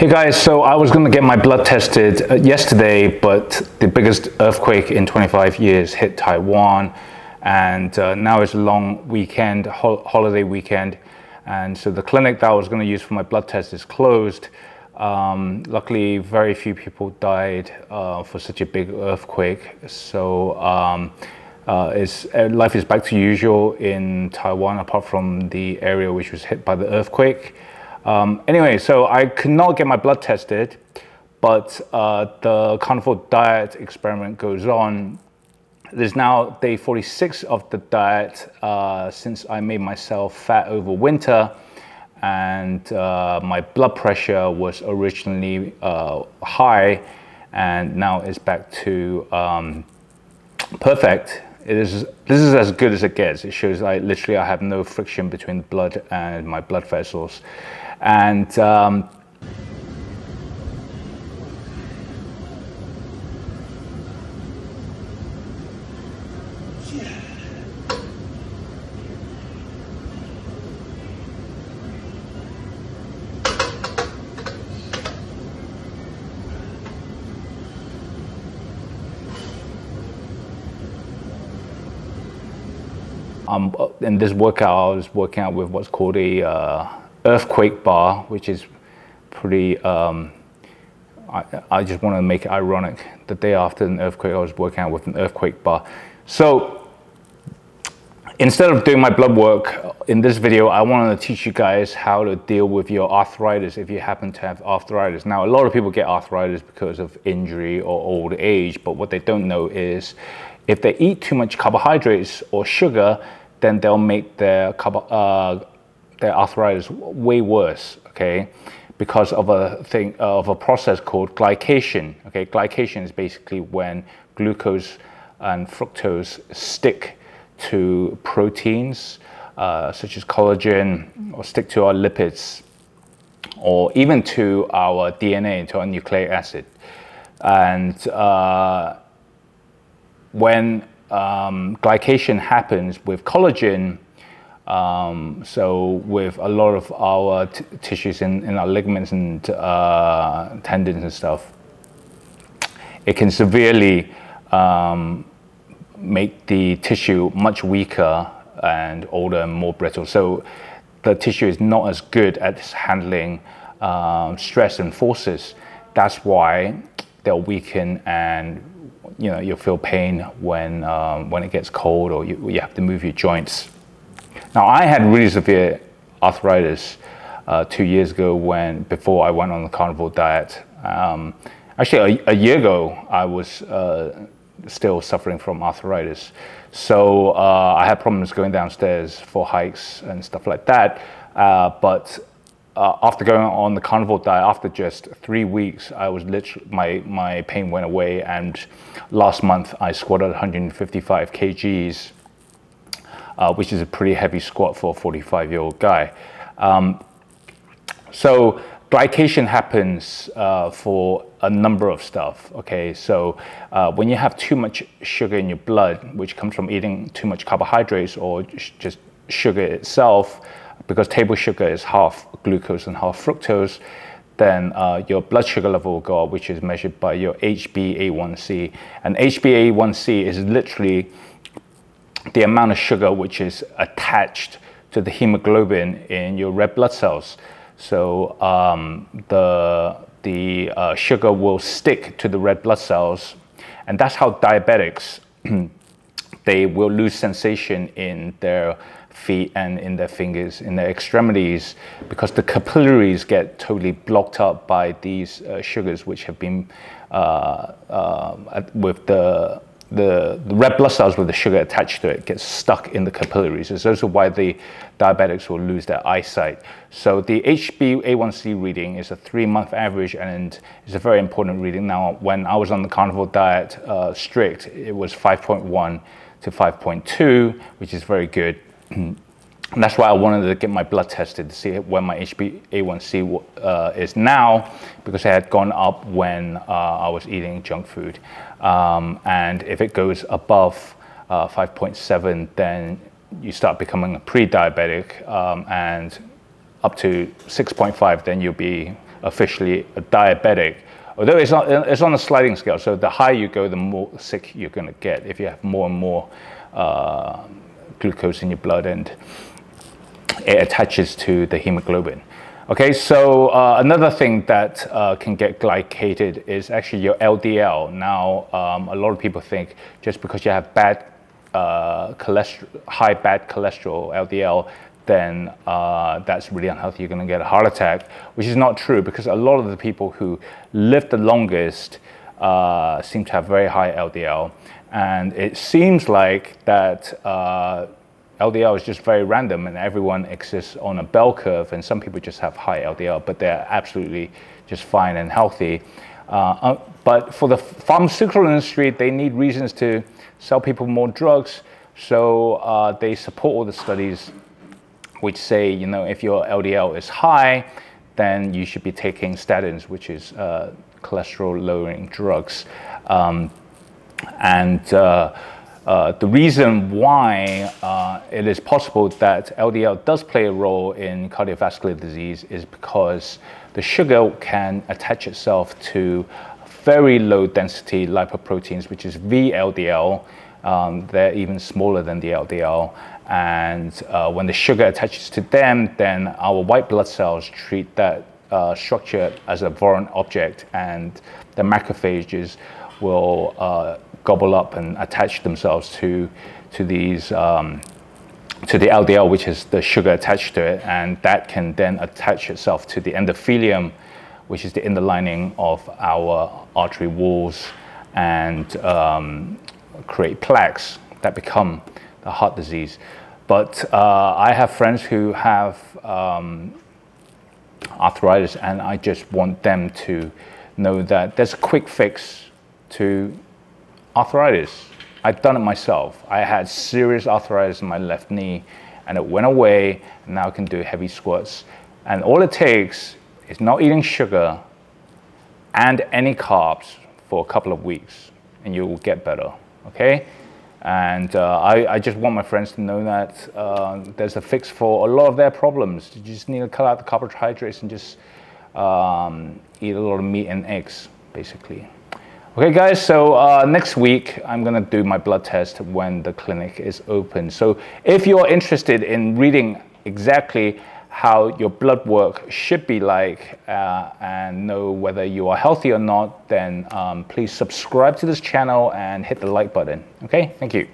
Hey guys, so I was going to get my blood tested yesterday, but the biggest earthquake in 25 years hit Taiwan, and now it's a long weekend, holiday weekend, and so the clinic that I was going to use for my blood test is closed. Luckily, very few people died for such a big earthquake, so life is back to usual in Taiwan, apart from the area which was hit by the earthquake. Anyway, so I could not get my blood tested, but the carnivore diet experiment goes on. It is now day 46 of the diet since I made myself fat over winter, and my blood pressure was originally high, and now it's back to perfect. This is as good as it gets. It shows literally I have no friction between the blood and my blood vessels. And in this workout, I was working out with what's called a earthquake bar, which is pretty, I just want to make it ironic. The day after an earthquake, I was working out with an earthquake bar. So instead of doing my blood work in this video, I wanted to teach you guys how to deal with your arthritis if you happen to have arthritis. Now, a lot of people get arthritis because of injury or old age, but what they don't know is if they eat too much carbohydrates or sugar, then they'll make their arthritis way worse, okay? Because of a process called glycation. Okay, glycation is basically when glucose and fructose stick to proteins such as collagen, or stick to our lipids, or even to our DNA, to our nucleic acid. And when glycation happens with collagen, so with a lot of our tissues in our ligaments and tendons and stuff, it can severely make the tissue much weaker and older and more brittle. So the tissue is not as good at handling stress and forces. That's why they'll weaken, and you'll feel pain when it gets cold, or you have to move your joints. Now, I had really severe arthritis 2 years ago before I went on the carnivore diet. Actually, a year ago, I was still suffering from arthritis. So I had problems going downstairs for hikes and stuff like that. But after going on the carnivore diet, after just 3 weeks, I was literally, my pain went away. And last month, I squatted 155 kgs. Which is a pretty heavy squat for a 45-year-old guy. So glycation happens for a number of stuff, okay? So when you have too much sugar in your blood, which comes from eating too much carbohydrates or just sugar itself, because table sugar is half glucose and half fructose, then your blood sugar level will go up, which is measured by your HbA1c. And HbA1c is literally the amount of sugar which is attached to the hemoglobin in your red blood cells. So the sugar will stick to the red blood cells, and that's how diabetics they will lose sensation in their feet and in their fingers, in their extremities, because the capillaries get totally blocked up by these sugars which have been with the red blood cells with the sugar attached to it gets stuck in the capillaries. It's also why the diabetics will lose their eyesight. So the HbA1c reading is a 3-month average, and it's a very important reading. Now, when I was on the carnivore diet strict, it was 5.1 to 5.2, which is very good. And that's why I wanted to get my blood tested to see where my HbA1c is now, because it had gone up when I was eating junk food. And if it goes above 5.7, then you start becoming a pre-diabetic, and up to 6.5, then you'll be officially a diabetic. Although it's on a sliding scale, so the higher you go, the more sick you're going to get if you have more and more glucose in your blood and it attaches to the hemoglobin. Okay, so another thing that can get glycated is actually your LDL. Now, a lot of people think just because you have bad cholesterol, high bad cholesterol, LDL, then that's really unhealthy. You're going to get a heart attack, which is not true, because a lot of the people who live the longest seem to have very high LDL, and it seems like that LDL is just very random, and everyone exists on a bell curve, and some people just have high LDL, but they're absolutely just fine and healthy. But for the pharmaceutical industry, they need reasons to sell people more drugs, so they support all the studies which say, you know, if your LDL is high, then you should be taking statins, which is cholesterol-lowering drugs. The reason why it is possible that LDL does play a role in cardiovascular disease is because the sugar can attach itself to very low density lipoproteins, which is VLDL. They're even smaller than the LDL. And when the sugar attaches to them, then our white blood cells treat that structure as a foreign object, and the macrophages will gobble up and attach themselves to these to the LDL, which is the sugar attached to it, and that can then attach itself to the endothelium, which is the inner lining of our artery walls, and create plaques that become the heart disease. But I have friends who have arthritis, and I just want them to know that there's a quick fix to arthritis. I've done it myself. I had serious arthritis in my left knee, and it went away, and now I can do heavy squats. And all it takes is not eating sugar and any carbs for a couple of weeks, and you will get better, okay? And I just want my friends to know that there's a fix for a lot of their problems. You just need to cut out the carbohydrates and just eat a lot of meat and eggs, basically. Okay guys, so next week I'm gonna do my blood test when the clinic is open. So if you're interested in reading exactly how your blood work should be like and know whether you are healthy or not, then please subscribe to this channel and hit the like button. Okay, thank you.